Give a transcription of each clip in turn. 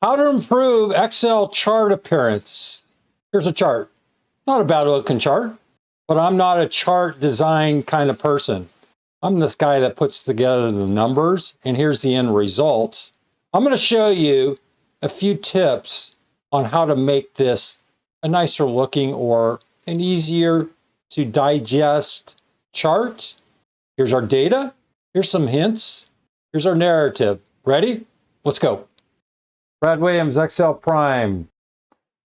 How to improve Excel chart appearance. Here's a chart. Not a bad looking chart, but I'm not a chart design kind of person. I'm this guy that puts together the numbers, and here's the end results. I'm going to show you a few tips on how to make this a nicer looking or an easier to digest chart. Here's our data. Here's some hints. Here's our narrative. Ready? Let's go. Brad Williams, Excel Prime.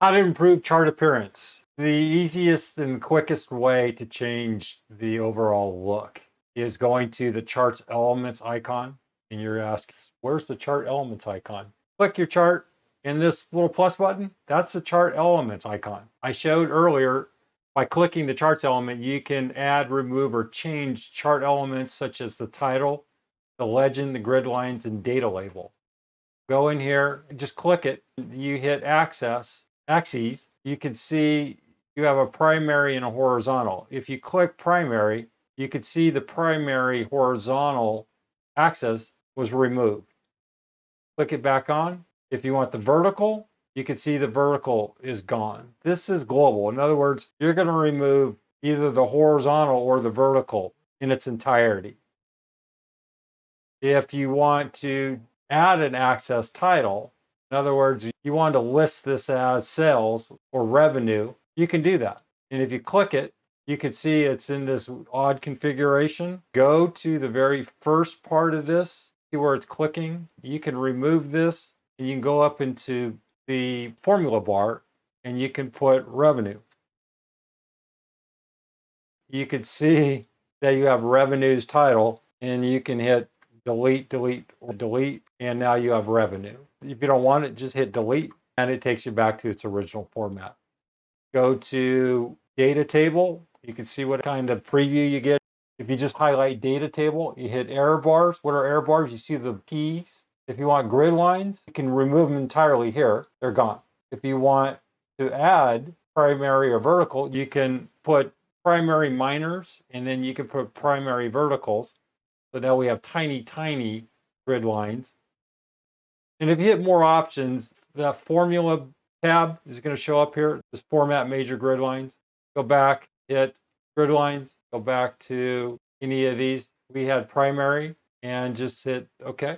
How to improve chart appearance. The easiest and quickest way to change the overall look is going to the charts elements icon. And you're asking, where's the chart elements icon? Click your chart and this little plus button, that's the chart elements icon. I showed earlier by clicking the charts element, you can add, remove, or change chart elements such as the title, the legend, the grid lines, and data label. Go in here, just click it. You hit axes. You can see you have a primary and a horizontal. If you click primary, you can see the primary horizontal axis was removed. Click it back on. If you want the vertical, you can see the vertical is gone. This is global. In other words, you're going to remove either the horizontal or the vertical in its entirety. If you want to add an access title, in other words, you want to list this as sales or revenue, you can do that. And if you click it, you can see it's in this odd configuration. Go to the very first part of this, see where it's clicking. You can remove this and you can go up into the formula bar and you can put revenue. You can see that you have revenues title and you can hit delete, delete, or delete, and now you have revenue. If you don't want it, just hit delete, and it takes you back to its original format. Go to data table. You can see what kind of preview you get. If you just highlight data table, you hit error bars. What are error bars? You see the keys. If you want grid lines, you can remove them entirely here. They're gone. If you want to add primary or vertical, you can put primary minors, and then you can put primary verticals. So now we have tiny, tiny grid lines. And if you hit more options, that formula tab is going to show up here. Just format major grid lines. Go back, hit grid lines, go back to any of these. We had primary and just hit OK.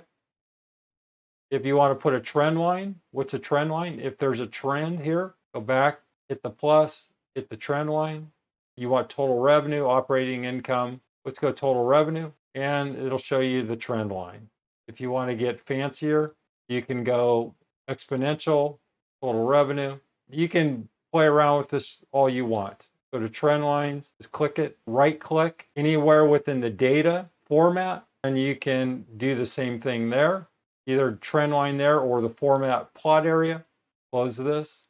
If you want to put a trend line, what's a trend line? If there's a trend here, go back, hit the plus, hit the trend line. You want total revenue, operating income. Let's go total revenue, and it'll show you the trend line. If you want to get fancier, you can go exponential, total revenue. You can play around with this all you want. Go to trend lines, just click it, right click anywhere within the data format, and you can do the same thing there. Either trend line there or the format plot area. Close this.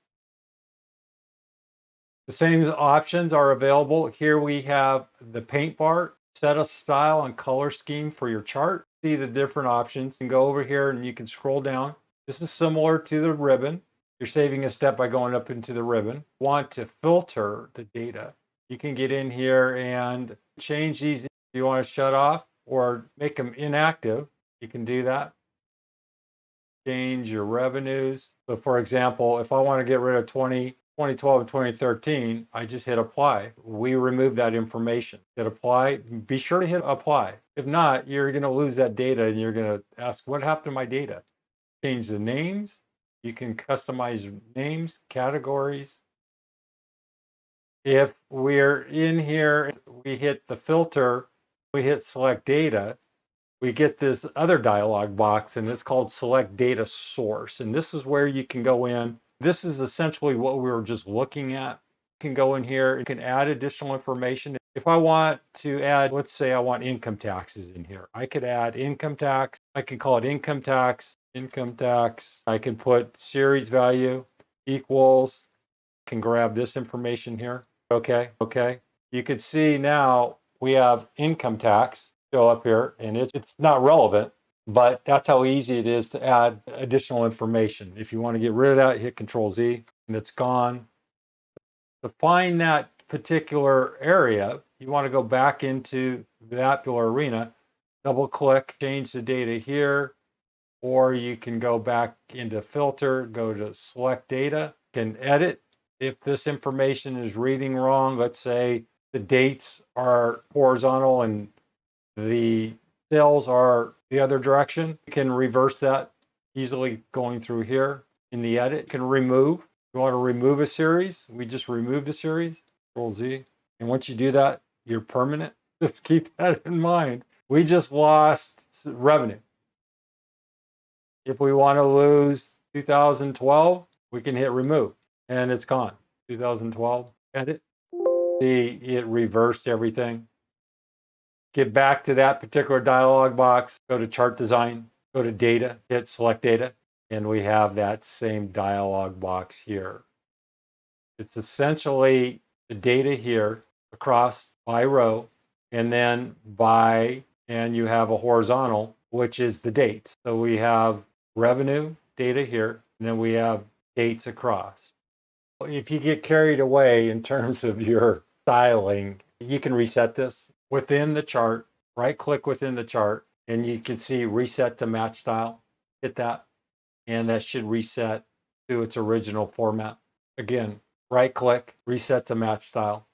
The same options are available. Here we have the paint bar. Set a style and color scheme for your chart. See the different options and go over here and you can scroll down. This is similar to the ribbon. You're saving a step by going up into the ribbon. Want to filter the data. You can get in here and change these. If you want to shut off or make them inactive, you can do that. Change your revenues. So for example, if I want to get rid of 2012 and 2013, I just hit apply. We remove that information. Hit apply. Be sure to hit apply. If not, you're going to lose that data and you're going to ask, what happened to my data? Change the names. You can customize names, categories. If we're in here, we hit the filter, we hit select data, we get this other dialog box and it's called select data source. And this is where you can go in. This is essentially what we were just looking at. You can go in here, you can add additional information. If I want to add, let's say I want income taxes in here. I could add income tax. I can call it income tax. I can put series value equals, can grab this information here. Okay. You can see now we have income tax show up here, and it's not relevant, but that's how easy it is to add additional information. If you want to get rid of that, hit Control Z, and it's gone. To find that particular area, you want to go back into the Apple Arena, double click, change the data here, or you can go back into filter, go to select data, can edit. If this information is reading wrong, let's say the dates are horizontal and the cells are the other direction, you can reverse that easily going through here in the edit. You can remove. You want to remove a series, we just removed a series, Control Z. And once you do that, you're permanent. Just keep that in mind. We just lost revenue. If we want to lose 2012, we can hit remove and it's gone. 2012, edit. See, it reversed everything. Get back to that particular dialog box, go to chart design, go to data, hit select data, and we have that same dialog box here. It's essentially the data here across by row and then by, and you have a horizontal, which is the dates. So we have revenue data here, and then we have dates across. If you get carried away in terms of your styling, you can reset this within the chart, right click within the chart, and you can see reset to match style. Hit that, and that should reset to its original format. Again, right click, reset to match style.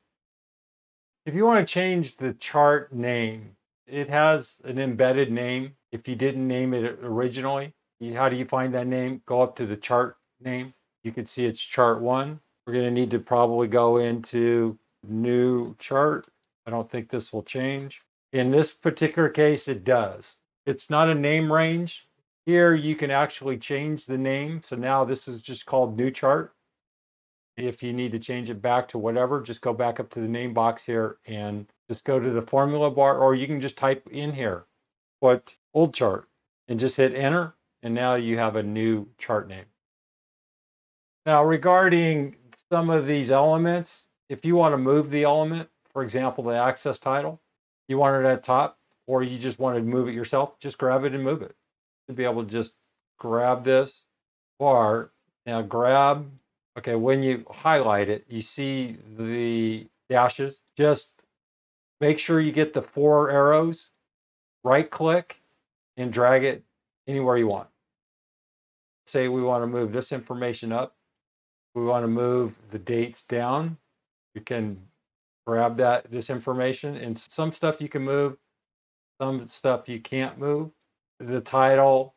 If you want to change the chart name, it has an embedded name. If you didn't name it originally, how do you find that name? Go up to the chart name. You can see it's chart 1. We're going to need to probably go into new chart. I don't think this will change. In this particular case, it does. It's not a name range. Here you can actually change the name. So now this is just called new chart. If you need to change it back to whatever, just go back up to the name box here and just go to the formula bar, or you can just type in here, what old chart, and just hit enter. And now you have a new chart name. Now, regarding some of these elements, if you want to move the element, for example, the access title, you want it at top, or you just want to move it yourself, just grab it and move it. To be able to just grab this bar. Now grab, okay, when you highlight it, you see the dashes. Just make sure you get the 4 arrows, right click, and drag it anywhere you want. Say we want to move this information up. We want to move the dates down. You can grab this information, and some stuff you can move, some stuff you can't move. The title,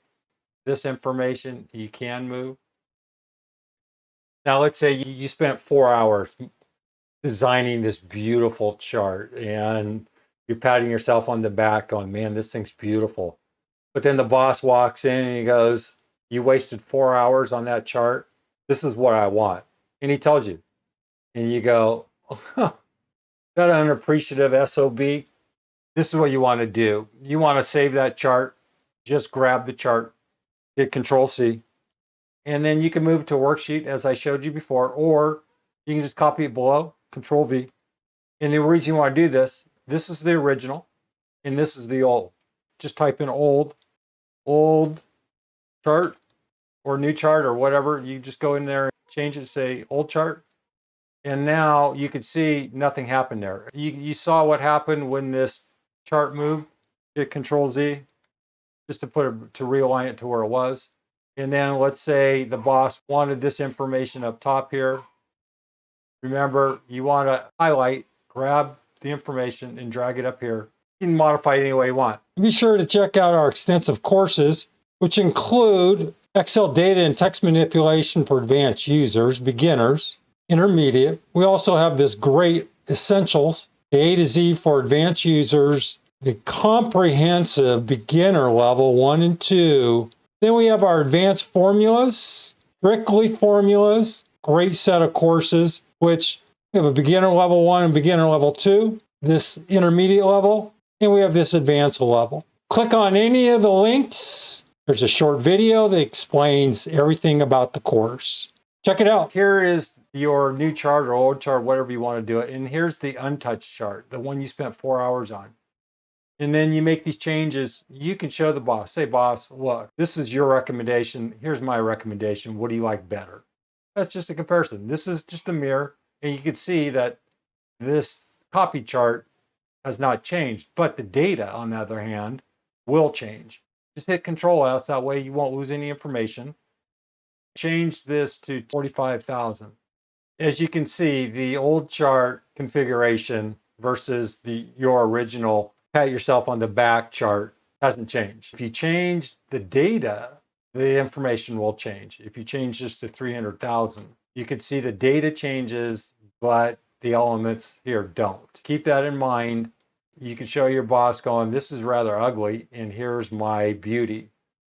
this information you can move. Now, let's say you spent 4 hours designing this beautiful chart and you're patting yourself on the back going, man, this thing's beautiful. But then the boss walks in and he goes, you wasted 4 hours on that chart. This is what I want. And he tells you, and you go, oh, that unappreciative SOB. This is what you want to do. You want to save that chart. Just grab the chart, hit Control C, and then you can move to a worksheet as I showed you before, or you can just copy it below, Control V. And the reason you want to do this is the original, and this is the old. Just type in old chart, or new chart, or whatever. You just go in there and change it to say old chart. And now you can see nothing happened there. You saw what happened when this chart moved. Hit Control Z just to to realign it to where it was. And then let's say the boss wanted this information up top here. Remember, you want to highlight, grab the information and drag it up here. You can modify it any way you want. Be sure to check out our extensive courses, which include Excel data and text manipulation for advanced users, beginners, intermediate. We also have this great essentials, the A to Z for advanced users, the comprehensive beginner level 1 and 2. Then we have our advanced formulas, strictly formulas, great set of courses, which we have a beginner level 1 and beginner level 2, this intermediate level, and we have this advanced level. Click on any of the links. There's a short video that explains everything about the course. Check it out. Here is your new chart or old chart, whatever you want to do it. And here's the untouched chart, the one you spent 4 hours on. And then you make these changes. You can show the boss, say, boss, look, this is your recommendation. Here's my recommendation. What do you like better? That's just a comparison. This is just a mirror. And you can see that this copy chart has not changed, but the data, on the other hand, will change. Just hit Control S, that way you won't lose any information. Change this to 45,000. As you can see, the old chart configuration versus your original pat yourself on the back chart hasn't changed. If you change the data, the information will change. If you change this to 300,000, you can see the data changes, but the elements here don't. Keep that in mind. You can show your boss going, this is rather ugly, and here's my beauty,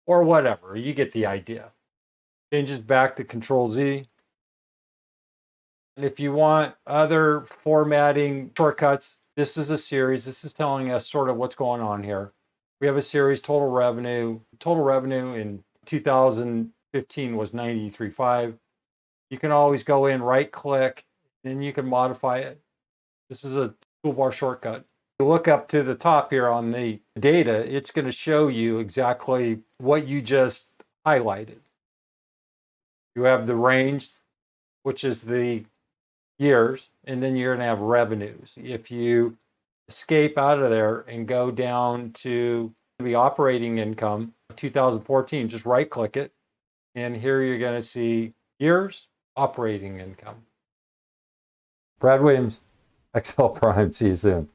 or whatever. You get the idea. Changes back to Control Z. And if you want other formatting shortcuts, this is a series. This is telling us sort of what's going on here. We have a series, total revenue. Total revenue in 2015 was 93.5. You can always go in, right click, and you can modify it. This is a toolbar shortcut. You look up to the top here on the data, it's going to show you exactly what you just highlighted. You have the range, which is the years, and then you're going to have revenues. If you escape out of there and go down to the operating income 2014, just right click it, and here you're going to see years, operating income. Brad Williams, Excel Prime. See you soon.